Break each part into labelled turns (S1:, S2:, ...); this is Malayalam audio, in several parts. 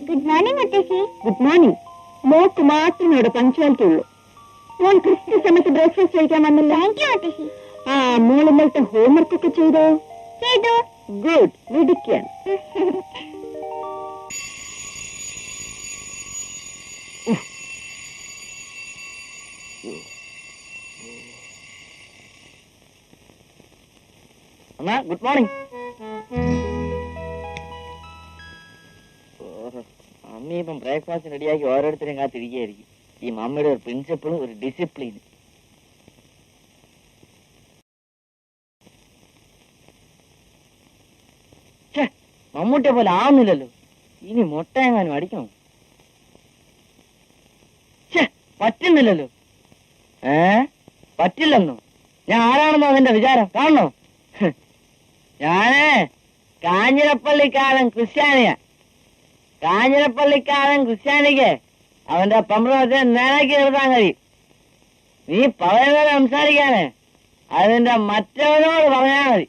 S1: ഗുഡ് മോർണിംഗ് മുത്തശ്ശി. Good morning. മോക്ക് മാത്രമേ ഇവിടെ പങ്ക്ച്വാലിറ്റി ഉള്ളൂ. മോൾ കൃത്യ സമയത്ത് ബ്രേക്ക്ഫാസ്റ്റ് കഴിക്കാൻ വന്നില്ല. മുത്തശ്ശി. ആ, മോൾ ഇന്നലത്തെ ഹോംവർക്ക് ഒക്കെ ചെയ്തോ? ചെയ്തു. ഗുഡ്, മിടുക്കിയാണ്.
S2: അമ്മ ഗുഡ് മോർണിംഗ്. മമ്മി ഇപ്പം ബ്രേക്ക്ഫാസ്റ്റ് റെഡിയാക്കി ഓരോരുത്തരെയും കാത്തിരിക്കുകയായിരിക്കും. ഈ മമ്മിയുടെ ഒരു പ്രിൻസിപ്പിളും ഒരു ഡിസിപ്ലിനും. മമ്മൂട്ടിയെ പോലെ ആവുന്നില്ലല്ലോ. ഇനി മുട്ടയെങ്ങാനും അടിക്കണം. പറ്റുന്നില്ലല്ലോ. പറ്റില്ലെന്നോ? ഞാൻ ആരാണെന്നോ അതിന്റെ വിചാരം? കാണണോ? ഞാനേ കാഞ്ഞിരപ്പള്ളിക്കാരൻ ക്രിസ്ത്യാനിയാ. കാഞ്ഞിരപ്പള്ളിക്കാരൻ ക്രിസ്ത്യാനിക്ക് അവന്റെ പമ്പ്രത്തെ നിലയ്ക്ക് നിർത്താൻ കഴിയും. നീ പറയുന്നത് സംസാരിക്കാനേ അതിന്റെ മറ്റവനോട് പറഞ്ഞാൽ മതി.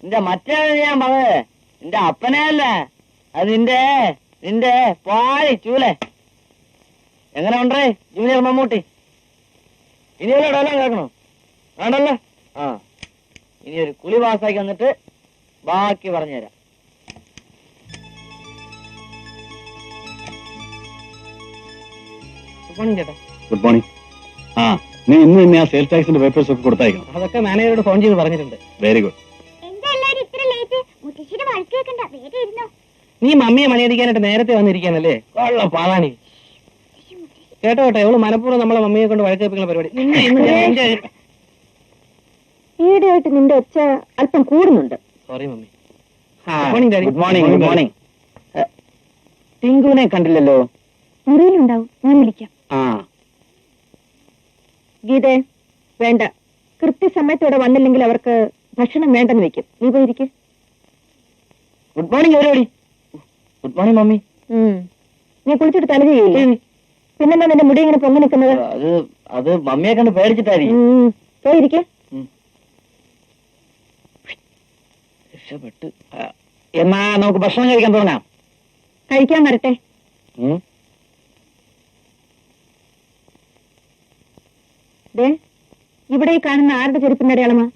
S2: നിന്റെ മറ്റവന് ഞാൻ പറഞ്ഞത് നിന്റെ അപ്പനെ അല്ല, അത് നിന്റെ പാടി ചൂലെ. എങ്ങനെ ഉണ്ടേ ജൂനിയർ മമ്മൂട്ടി? ഇനിയുള്ള ഡയലോഗ് കേൾക്കണോ? വേണ്ടല്ലോ. ആ, ഇനി ഒരു കുളി പാസ്സാക്കി വന്നിട്ട് ബാക്കി പറഞ്ഞുതരാം. ഗുഡ് മോർണിംഗ് ചേട്ടാ.
S3: Good morning. ആ, നീ ഇന്ന് തന്നെ ആ സെയിൽസ് ടാക്സിന്റെ പേപ്പേഴ്സ് ഒക്കെ കൊടുത്തയക്കണം.
S2: അതൊക്കെ മാനേജറോട് ഫോൺ ചെയ്ത് പറഞ്ഞിട്ടുണ്ട്.
S3: Very good.
S2: നീ മമ്മിയെ മണിയടിക്കാനായിട്ട് നേരത്തെ വന്നിരിക്കാനല്ലേ? കൊള്ള പാളാണി. കേട്ടോ കേട്ടോ, ഇവള് മനഃപൂർവ്വം നമ്മളെ മമ്മിയെ കൊണ്ട് വഴക്കേൽപ്പിക്കുന്ന പരിപാടി.
S1: ഈയിടെയായിട്ട് നിന്റെ ഒച്ച അല്പം കൂടുന്നുണ്ട്.
S2: Sorry mummy.
S3: Good morning. Good morning.
S2: ടിങ്കുവിനെ കണ്ടില്ലല്ലോ.
S1: മുറിയിലുണ്ടാവും, ഞാൻ വിളിക്കാം.
S2: ആ
S1: ഗീതേ, വേണ്ട. കൃത്യസമയത്തോടെ വന്നില്ലെങ്കിൽ അവർക്ക് ഭക്ഷണം വേണ്ടെന്ന് വെക്കും. നീ പോയിരിക്കും.
S2: Good morning everybody. Good morning mummy.
S1: നീ കുളിച്ചിട്ട് തല ചെയ്യില്ലേ? പിന്നെന്താ നിന്റെ മുടി ഇങ്ങനെ പൊങ്ങി നിൽക്കുന്നത്?
S2: അത് മമ്മിയെ കണ്ട് പേടിച്ചിട്ടായിരിക്കും.
S1: പോയിരിക്കേ.
S2: രക്ഷപ്പെട്ട്. എന്നാ നമുക്ക് ഭക്ഷണം കഴിക്കാൻ തുടങ്ങാം.
S1: കഴിക്കാൻ വരട്ടെ. ദേ, ഇവിടെ ഈ കാണുന്ന ആരുടെ ചെരുപ്പിന്റെ അടയാളമാ?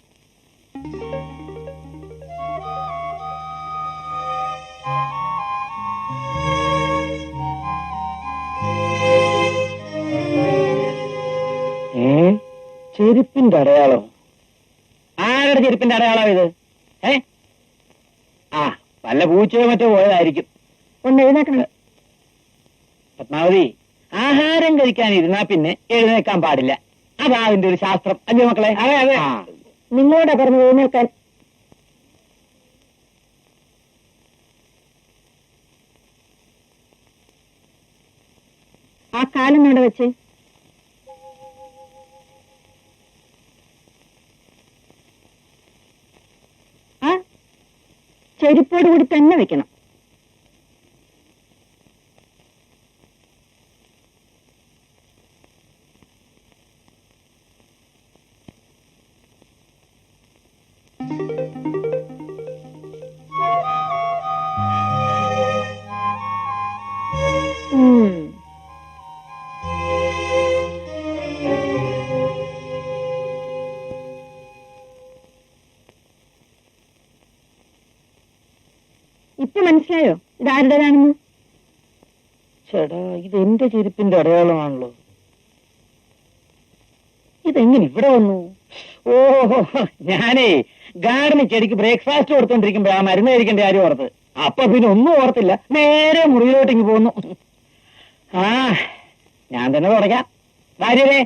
S2: ചെരുപ്പിന്റെ അടയാളം? ആരുടെ ചെരുപ്പിന്റെ അടയാളം ഇത്? ആ, വല്ല പൂച്ചയോ മറ്റോ പോയതായിരിക്കും.
S1: ഒന്ന് എഴുന്നേക്കണം.
S2: പത്മാവതി, ആഹാരം കഴിക്കാൻ ഇരുന്നാ പിന്നെ എഴുന്നേക്കാൻ പാടില്ല. അതാ അതിന്റെ ഒരു ശാസ്ത്രം. അല്ലേ മക്കളെ? അതെ അതെ.
S1: നിങ്ങളോടാ പറഞ്ഞു എഴുന്നേൽക്കാൻ. ആ കാലം അവിടെ വെച്ച്. ആ ചെരുപ്പോട് കൂടി തന്നെ വെക്കണം. ഇപ്പൊ മനസ്സിലായോ ഇതാരുടേതാണെന്ന്?
S2: ചേട്ടാ, ഇത് എന്റെ ചെരുപ്പിന്റെ അടയാളമാണല്ലോ. ഇതെങ്ങനെ ഇവിടെ വന്നു? ഓഹോ, ഞാനേ ഗാർഡനിൽ ചെടിക്ക് ബ്രേക്ക്ഫാസ്റ്റ് കൊടുത്തോണ്ടിരിക്കുമ്പോ ആ മരുന്ന് കഴിക്കേണ്ട കാര്യം ഓർത്ത്. അപ്പൊ പിന്നെ ഒന്നും ഓർത്തില്ല, നേരെ മുറിയിലോട്ട് ഇങ്ങ് പോന്നു. ആ, ഞാൻ തന്നെ തുടയ്ക്കാം. ഭാര്യരെ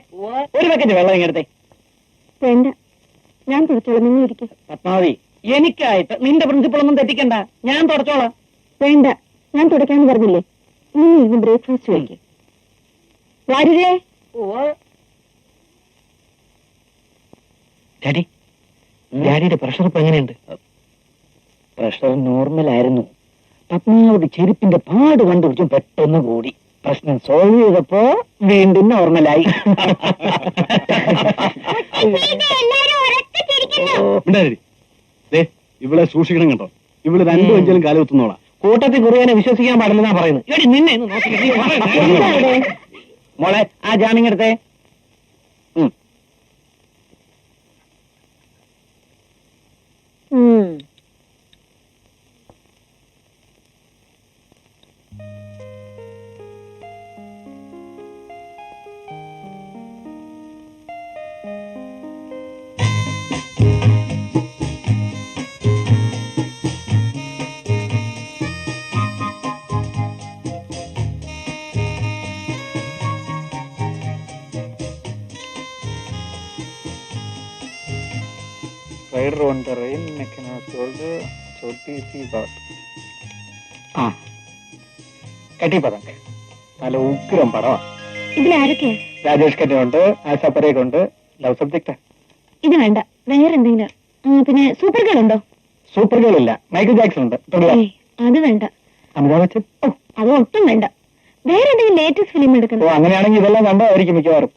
S2: ഒരു ബക്കറ്റ് വെള്ളം ഇങ്ങെടുത്തേ.
S1: വേണ്ട, ഞാൻ തുടച്ചോളാം. നിങ്ങൾ ഇരിക്കും.
S2: പത്മാവതി, എനിക്കായിട്ട് നിന്റെ പ്രിൻസിപ്പൾ ഒന്നും തെറ്റിക്കണ്ട, ഞാൻ തുടച്ചോളാം.
S1: വേണ്ട, ഞാൻ തുടയ്ക്കാന്ന് പറഞ്ഞില്ലേ. നിങ്ങൾ ഇന്ന് ബ്രേക്ക്ഫാസ്റ്റ് കഴിക്കും. ഭാര്യരെ.
S2: ഡാഡി, ഡാഡിയുടെ പ്രഷർ ഇപ്പൊ എങ്ങനെയുണ്ട്? പ്രഷർ നോർമൽ ആയിരുന്നു. പത്മാവതി ചെരുപ്പിന്റെ പാട് കണ്ടുപിടിച്ചും പെട്ടെന്ന് കൂടി. പ്രശ്നം സോൾവ് ചെയ്തപ്പോ വീണ്ടും നോർമലായി.
S3: ഇവളെ സൂക്ഷിക്കണം കേട്ടോ. ഇവള് രണ്ടു അഞ്ചലും കാലം എത്തുന്നോളാം. കൂട്ടത്തിൽ കുറുകാനെ വിശ്വസിക്കാൻ പാടില്ലെന്നാ പറയുന്നത്. എടി നിന്നെ ഒന്ന് നോക്കി നീ പറയുന്നത്. മോളെ ആ ജാമ്യം എടുത്തേ.
S4: Rider on the rain, Mekana sold Choti C got.
S3: ആ കെട്ടിപ്പതങ്ക നല്ല ഉഗ്രം പടമാ.
S1: ഇതിലാരൊക്കെയാ?
S4: രാജേഷ് കന്നുണ്ട്, ആശാപ്പരയൊക്കെ ഉണ്ട്. ലവ് സബ്ജക്റ്റാ.
S1: ഇത് വേണ്ട, വേറെ എന്തെങ്കിലും. പിന്നെ സൂപ്പർ ഗേൾ ഉണ്ടോ?
S4: സൂപ്പർ ഗേൾ ഇല്ല, മൈക്കിൾ ജാക്സൺ ഉണ്ട്.
S1: അത് വേണ്ട.
S4: അമിതാഭ് ബച്ചൻ?
S1: ഓ, അത് ഒട്ടും വേണ്ട. വേറെ എന്തെങ്കിലും ലേറ്റസ്റ്റ് ഫിലിം
S4: ഓ
S1: എടുക്കണം.
S4: അങ്ങനെയാണെങ്കിൽ ഇതെല്ലാം കണ്ടായിരിക്കും മിക്കവാറും.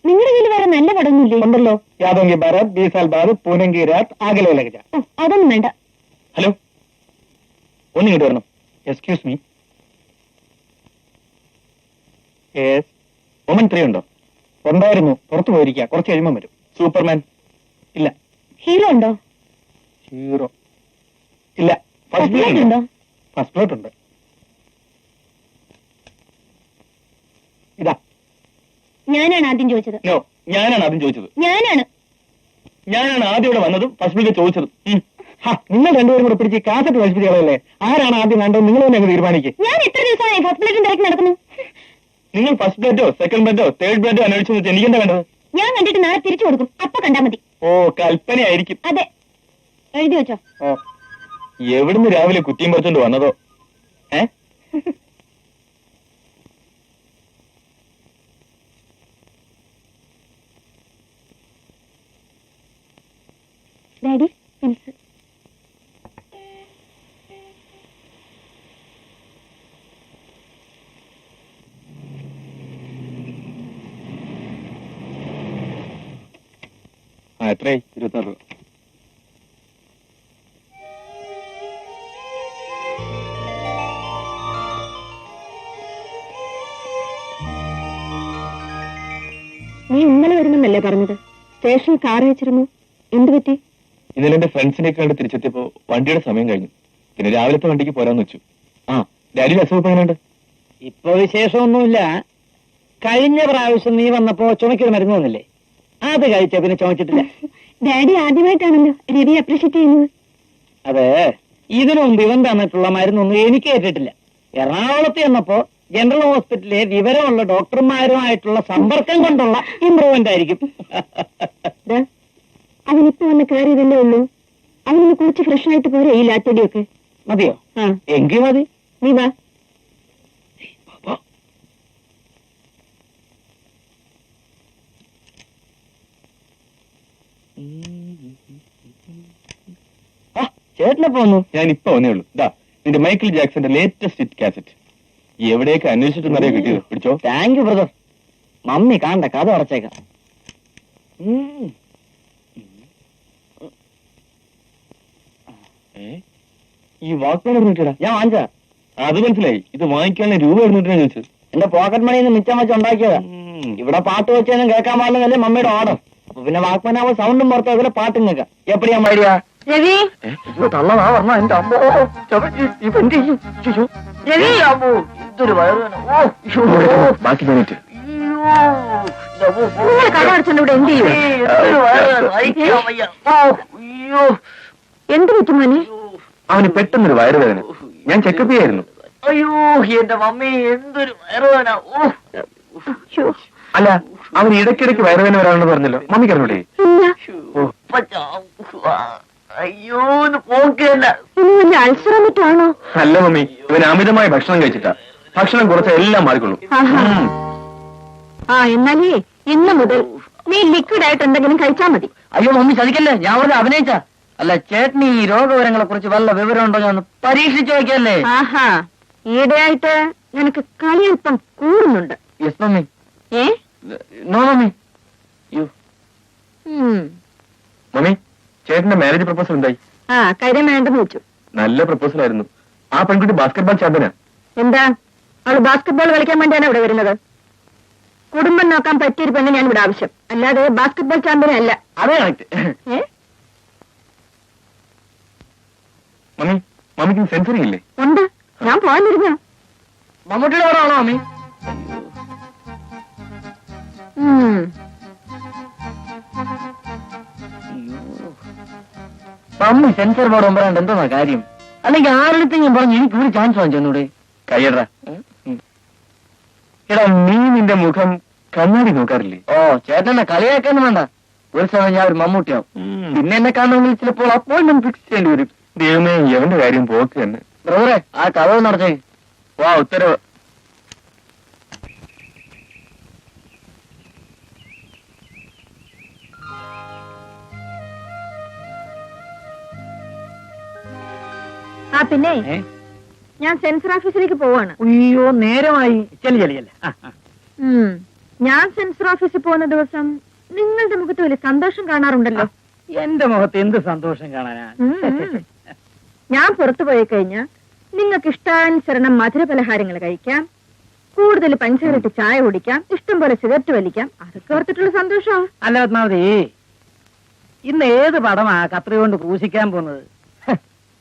S1: നിങ്ങളുടെ കയ്യിൽ വേറെ നല്ല പടമൊന്നുമില്ലേ?
S4: ഉണ്ടല്ലോ, യാദോങ്കി ഭാരത്, ബീസാൽ ബാദ്, പൂനങ്കി രാത്, ആഗലെ ലഗജ.
S1: ഓ, അതൊന്നും വേണ്ട.
S3: ഹലോ, ഒന്നിങ്ങോട്ട് വരണം. Excuse me,
S4: yes.
S3: വുമൻ 3 ഉണ്ടോ?
S4: ഉണ്ടായിരുന്നു, പുറത്തു പോയിരിക്കുക. കുറച്ച് കഴിയുമ്പോൾ വരും.
S3: സൂപ്പർമാൻ
S4: ഇല്ല.
S1: ഹീറോ ഉണ്ടോ?
S4: ഹീറോ ഇല്ല.
S3: ഫസ്റ്റ്
S1: First
S3: ബ്ലഡ്
S1: Blood
S3: ഉണ്ടോ?
S1: ഉണ്ടോ?
S4: ഫസ്റ്റ് പ്ലോട്ട് ഉണ്ട്. ഇതാ.
S1: ഞാനാണ് ആദ്യം ചോദിച്ചത്.
S3: നോ, ഞാനാണ് ആദ്യം ചോദിച്ചത്.
S1: ഞാനാണ്
S3: ആദ്യം ഇവിടെ വന്നതും ഫസ്റ്റ് ബ്ലഡ് ചോദിച്ചതും.
S4: നിങ്ങൾ രണ്ടുപേരും കൂടെ പിടിച്ച് കാസറ്റ് നശിപ്പിച്ച് കളയല്ലേ? ആരാണ് ആദ്യം കണ്ടത് നിങ്ങൾ തന്നെ അങ്ങ് തീരുമാനിക്കുക.
S1: ഞാൻ എത്ര ദിവസമായി ഫസ്റ്റ് ബ്ലഡും തിരക്കി നടക്കുന്നു.
S3: നിങ്ങൾ ഫസ്റ്റ് ബ്ലഡോ സെക്കൻഡ് ബ്ലഡോ തേർഡ് ബ്ലഡോ അന്വേഷിച്ചു വെച്ചാൽ എനിക്കെന്താ വേണ്ടത്?
S1: ഞാൻ കണ്ടിട്ട് നാളെ തിരിച്ചു കൊടുക്കും. അപ്പൊ കണ്ടാ മതി.
S3: ഓ, കൽപ്പനയായിരിക്കും.
S1: അതെ, എഴുതി വെച്ചോ.
S4: ഓ,
S3: എവിടുന്ന് രാവിലെ കുറ്റിയും പറിച്ചോണ്ട് വന്നതോ?
S1: Daddy, pencil.
S3: എത്രയായി? 26 രൂപ.
S1: നീ ഇന്നലെ വരുമെന്നല്ലേ പറഞ്ഞത്? സ്റ്റേഷനിൽ കാർ വെച്ചിരുന്നു. എന്ത് പറ്റി?
S3: ഇന്നലെ എന്റെ ഫ്രണ്ട്സിനെ കണ്ട് തിരിച്ചെത്തിയപ്പോ വണ്ടിയുടെ സമയം കഴിഞ്ഞു. പിന്നെ രാവിലത്തെ വണ്ടിക്ക് പോരാന്ന് വെച്ചു. ഡാഡിയുടെ അസുഖം ഇപ്പൊ എങ്ങനെയുണ്ട്?
S2: ഇപ്പൊ വിശേഷമൊന്നുമില്ല. കഴിഞ്ഞ പ്രാവശ്യം നീ വന്നപ്പോ ചുമക്കൊരു മരുന്ന് വന്നില്ലേ, അത് കഴിച്ച പിന്നെ ചുമച്ചിട്ടില്ല.
S1: ഡാഡി ആദ്യമായിട്ടാണല്ലോ രവി അപ്രീഷിയേറ്റ് ചെയ്യുന്നത്.
S2: അതെ, ഇതിനു മുമ്പ് ഇവൻ തന്നിട്ടുള്ള മരുന്നൊന്നും എനിക്ക് കേട്ടിട്ടില്ല. എറണാകുളത്ത് ചെന്നപ്പോ ജനറൽ ഹോസ്പിറ്റലിലെ വിവരമുള്ള ഡോക്ടർമാരുമായിട്ടുള്ള സമ്പർക്കം കൊണ്ടുള്ള ഇംപ്രൂവ്മെന്റ് ആയിരിക്കും.
S1: അവനിപ്പോ വന്ന് കയറിയതല്ലേ ഉള്ളൂ. അവനൊന്ന് കുളിച്ച് ഫ്രഷ് ആയിട്ട് പോരെ ഈ ലാറ്റടിയൊക്കെ.
S2: മതിയോ? എങ്കിൽ മതി.
S1: നീ വാ.
S2: ചേട്ടനെപ്പോ വന്നു?
S3: ഞാൻ ഇപ്പൊ വന്നേ ഉള്ളൂ. ഇതാ നിന്റെ മൈക്കിൾ ജാക്സന്റെ ലേറ്റസ്റ്റ് ഹിറ്റ് കാസറ്റ്. എവിടെയൊക്കെ അന്വേഷിച്ചിട്ടെന്നറിയോ കിട്ടിയത്? പിടിച്ചോ.
S2: Thank you brother. മമ്മി കാണണ്ട, കഥ അടച്ചേക്കാം.
S3: ഈ വാക്ക്മാൻ എറിഞ്ഞിട്ടാ
S2: ഞാൻ വാങ്ങിച്ച.
S3: അത് മനസ്സിലായി. ഇത് വാങ്ങിക്കാനുള്ള രൂപ എറിഞ്ഞിട്ടാ ചോദിച്ചത്.
S2: എന്റെ പോക്കറ്റ് മണിന്ന് മിച്ചം വെച്ച് ഉണ്ടാക്കിയതാ. ഇവിടെ പാട്ട് വെച്ചൊന്നും കേൾക്കാൻ പാടില്ലെന്നല്ലേ മമ്മിയുടെ ഓർഡർ. അപ്പൊ പിന്നെ വാക്ക്മാനാവുമ്പോ സൗണ്ടും പുറത്തേക്കില്ല, പാട്ടും കേൾക്കാം. എപ്പടിയാ മരിയ
S1: രവി,
S2: തള്ളതാ പറഞ്ഞ എന്റെ അമ്മോ ഇവന്റെ രവി അമ്മോ ഇതൊരു വയറുവേദന.
S3: ബാക്കി കഴിഞ്ഞിട്ട്
S1: നിങ്ങൾ കട അടച്ചോണ്ട് ഇവിടെ എന്ത് ചെയ്യും? എന്ത് പറ്റും മോനെ?
S3: അവന് പെട്ടെന്നൊരു വയറുവേദന. ഞാൻ ചെക്കപ്പ് ചെയ്യായിരുന്നു.
S2: അയ്യോ എന്റെ മമ്മി എന്തൊരു വയറുവേദന.
S3: അല്ല, അവൻ ഇടയ്ക്കിടയ്ക്ക് വയറുവേദന വരാണെന്ന് പറഞ്ഞല്ലോ. മമ്മിക്ക് അറിഞ്ഞൂടെ?
S2: അയ്യോ പോക്കല്ല.
S1: ഇനി വല്ല അൾസർ വന്നിട്ടാണോ?
S3: അല്ല മമ്മി, ഇവൻ അമിതമായ ഭക്ഷണം കഴിച്ചിട്ടാ. ഭക്ഷണം കുറച്ച് എല്ലാം മാറിക്കൊള്ളും.
S1: എന്നാലേ ഇന്ന് മുതൽ നീ ലിക്വിഡ് ആയിട്ട് എന്തെങ്കിലും കഴിച്ചാൽ മതി.
S2: അയ്യോ മമ്മി ചതിക്കല്ലേ, ഞാൻ വെറുതെ അഭിനയിച്ച. അല്ല ചേട്ടന് ഈ രോഗവിവരങ്ങളെ കുറിച്ച് വല്ല വിവരമുണ്ടോ ഞാൻ പരീക്ഷിച്ചു നോക്കിയല്ലേ.
S1: ആഹാ, ഈയിടെയായിട്ട് നിനക്ക് കളി അല്പം കൂടുന്നുണ്ട്.
S2: Yes mummy.
S1: ഏ
S2: നോ മമ്മി.
S3: മമ്മി, ചേട്ടന്റെ മാരേജ് പ്രപ്പോസൽ എന്തായി?
S1: ആ കാര്യം വേണ്ടെന്ന് വെച്ചു.
S3: നല്ല പ്രപ്പോസൽ ആയിരുന്നു. ആ പെൺകുട്ടി ബാസ്കറ്റ്ബോൾ ചാമ്പ്യനാ.
S1: എന്താ അവള് ബാസ്കറ്റ്ബോൾ കളിക്കാൻ വേണ്ടിയാണ് ഇവിടെ വരുന്നത്? കുടുംബം നോക്കാൻ പറ്റിയൊരു പെണ്ണിനാണ് ഇവിടെ ആവശ്യം, അല്ലാതെ ബാസ്കറ്റ്ബോൾ ചാമ്പ്യനെ അല്ല.
S3: അതേ കറക്റ്റ്.
S1: ഏ?
S3: മമ്മി, മമ്മിക്ക് സെൻസറി ഇല്ലേ?
S1: ഉണ്ട്, ഞാൻ പോകാനിരുന്ന.
S2: മമ്മൂട്ടിയുടെ പടമാണോ മമ്മി? മമ്മി സെൻസർ ബോർഡ് ഒമ്പതാണ്ട് എന്തോന്നാ കാര്യം? അല്ലെങ്കിൽ ആരുടെയും പറഞ്ഞു എനിക്ക് ഒരു ചാൻസ് വാങ്ങിച്ചൂടെ?
S3: കയ്യട. എടാ, നീ നിന്റെ മുഖം കണ്ണാടി നോക്കാറില്ലേ?
S2: ഓ ചേട്ടനെ കളിയാക്കാനും വേണ്ട. ഒരു സമയം ഞാൻ ഒരു മമ്മൂട്ടിയാവും. പിന്നെ എന്നെ കാണുമെങ്കിൽ ചിലപ്പോൾ അപ്പോയിന്റ്മെന്റ് ഫിക്സ് ചെയ്യേണ്ടി വരും.
S3: ദൈവമേ, എവന്റെ കാര്യം പോക്ക് തന്നെ.
S2: ബ്രദറെ, ആ കഥവ് നടച്ചേ.
S3: വാ, ഉത്തരവ്.
S1: ആ പിന്നെ ഞാൻ സെൻസർ ഓഫീസിലേക്ക് പോവാണ്.
S2: അയ്യോ നേരമായി. ചെല്ലി ചെല്ലി ചെല്ലി.
S1: ഞാൻ സെൻസർ ഓഫീസിൽ പോകുന്ന ദിവസം നിങ്ങളുടെ മുഖത്ത് വലിയ സന്തോഷം കാണാറുണ്ടല്ലോ.
S2: എന്റെ മുഖത്ത് എന്ത് സന്തോഷം കാണാനാ?
S1: ഞാൻ പുറത്തു പോയി കഴിഞ്ഞാൽ നിങ്ങൾക്ക് ഇഷ്ടാനുസരണം മധുരപലഹാരങ്ങൾ കഴിക്കാം, കൂടുതൽ പഞ്ചസാരയിട്ട് ചായ കുടിക്കാം, ഇഷ്ടം പോലെ സിഗരറ്റ് വലിക്കാം. അതൊക്കെ ഓർത്തിട്ടുള്ള സന്തോഷമാണ്.
S2: അല്ല പത്മാവതി, ഇന്ന് ഏത് പടമാ കത്രി കൊണ്ട് പൂശിക്കാൻ പോകുന്നത്?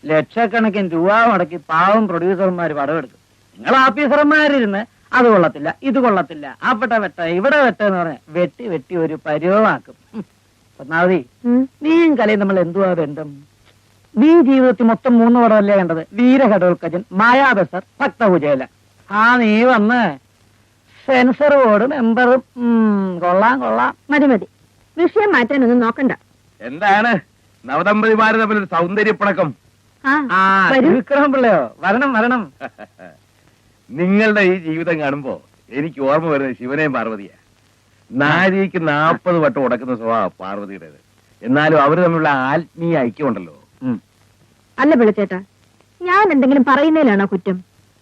S2: ലക്ഷക്കണക്കിന് രൂപ മുടക്കി പാവം പ്രൊഡ്യൂസർമാര് പടമെടുക്കും. നിങ്ങൾ ഓഫീസർമാരിരുന്ന് അത് കൊള്ളത്തില്ല, ഇത് കൊള്ളത്തില്ല, അവിടെ വെട്ട ഇവിടെ വെട്ട എന്ന് പറഞ്ഞ വെട്ടി വെട്ടി ഒരു പരിവമാക്കും. പത്മാവതി, നീയും കലയും നമ്മൾ എന്തുവാ ബന്ധം? നീ ജീവിതത്തിൽ മൊത്തം 3 പടമല്ലേ കണ്ടത്? വീരഘടോൽക്കജൻ, മായാബസർ, ഭക്തഭുജേല. ആ നീ വന്ന് സെൻസർ ബോർഡ് മെമ്പറും. കൊള്ളാം കൊള്ളാം.
S1: മതി മതി, വിഷയം മാറ്റാനൊന്നും നോക്കണ്ട.
S3: എന്താണ് നവദമ്പതിമാര് തമ്മിൽ സൗന്ദര്യപ്പണക്കം?
S2: വിക്രമം പിള്ളയോ? വരണം വരണം.
S3: നിങ്ങളുടെ ഈ ജീവിതം കാണുമ്പോ എനിക്ക് ഓർമ്മ വരുന്നത് ശിവനെയും പാർവതിയാ. നാഴിക്ക് 40 വട്ടം ഉടക്കുന്ന സ്വഭാവ പാർവതിയുടേത്. എന്നാലും അവര് തമ്മിലുള്ള ആത്മീയ ഐക്യമുണ്ടല്ലോ.
S1: അല്ല പിള്ളച്ചേട്ടാ, ഞാൻ എന്തെങ്കിലും പറയുന്നതിലാണോ കുറ്റം?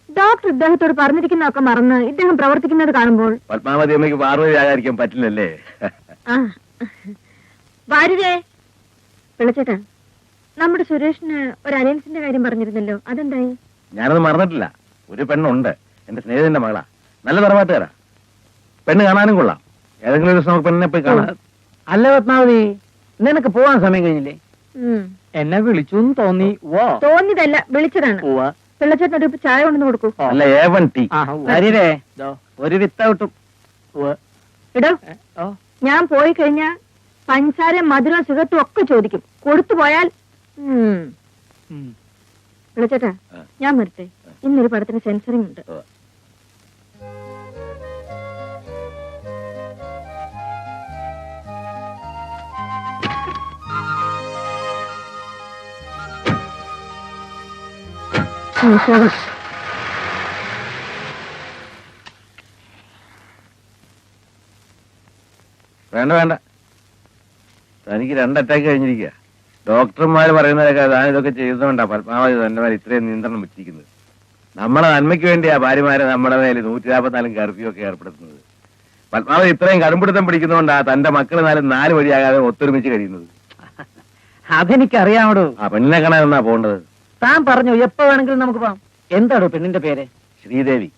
S1: ഡോക്ടർ ഇദ്ദേഹത്തോട് പറഞ്ഞിരിക്കുന്നതൊക്കെ മറന്ന് ഇദ്ദേഹം പ്രവർത്തിക്കുന്നത് കാണുമ്പോൾ
S3: പത്മാവതി അമ്മയ്ക്ക് പാർവതി ആകാതിരിക്കാൻ പറ്റില്ലല്ലേ?
S1: വാരുതേ. പിള്ളച്ചേട്ടാ, നമ്മുടെ സുരേഷിന് ഒരു അലയൻസിന്റെ കാര്യം പറഞ്ഞിരുന്നല്ലോ, അതെന്തായി?
S3: ഞാനത് മറന്നിട്ടില്ല. ഒരു പെണ്ണുണ്ട്, എന്റെ സ്നേഹിതന്റെ മകളാ. നല്ല തറവാട്ടുകാരാ. പെണ്ണ് കാണാനും കൊള്ളാം. ഏതെങ്കിലും ഒരു ദിവസം നമുക്ക് പെണ്ണിനെ പോയി കാണാം.
S2: അല്ല പത്മാവതി, നിനക്ക് പോവാൻ സമയം കഴിഞ്ഞില്ലേ? എന്നെ വിളിച്ചു തോന്നി.
S1: തോന്നിയതല്ല, വിളിച്ചതാണ്. പിള്ളച്ചേട്ടനൊരു ചായ കൊണ്ടു കൊടുക്കൂ.
S3: അല്ല, A1 ടീ.
S2: ഒരു വിത്തൗട്ടും.
S1: ഇടോ, ഞാൻ പോയി കഴിഞ്ഞാ പഞ്ചസാര, മധുരം, സിഗരറ്റും ഒക്കെ ചോദിക്കും. കൊടുത്തു പോയാൽ പിള്ളച്ചേട്ടാ, ഞാൻ വരട്ടെ. ഇന്നൊരു പടത്തിന് സെൻസറിങ് ഉണ്ട്.
S3: വേണ്ട വേണ്ട, തനിക്ക് 2 അറ്റാക്ക് കഴിഞ്ഞിരിക്കുക. ഡോക്ടർമാര് പറയുന്നതൊക്കെ താൻ ഇതൊക്കെ ചെയ്തുകൊണ്ടാ പത്മാവതി തന്റെ മേലെ ഇത്രയും നിയന്ത്രണം വെച്ചിരിക്കുന്നത്. നമ്മളെ നന്മയ്ക്ക് വേണ്ടിയാ ഭാര്യമാരെ നമ്മുടെ മേലെ 144 കർഫ്യൂ ഒക്കെ ഏർപ്പെടുത്തുന്നത്. പത്മാവതി ഇത്രയും കടുംപിടുത്തം പിടിക്കുന്നതുകൊണ്ടാ തന്റെ മക്കള് 4 വഴിയാകാതെ ഒത്തൊരുമിച്ച് കഴിയുന്നത്.
S2: അതെനിക്കറിയാമോ?
S3: ആ പെണ്ണിനെ കാണാൻ എന്നാ പോണ്ടത്?
S2: താൻ പറഞ്ഞു എപ്പോ വേണമെങ്കിലും നമുക്ക് പോവാം. എന്താണോ പെണ്ണിന്റെ പേര്?
S3: ശ്രീദേവി.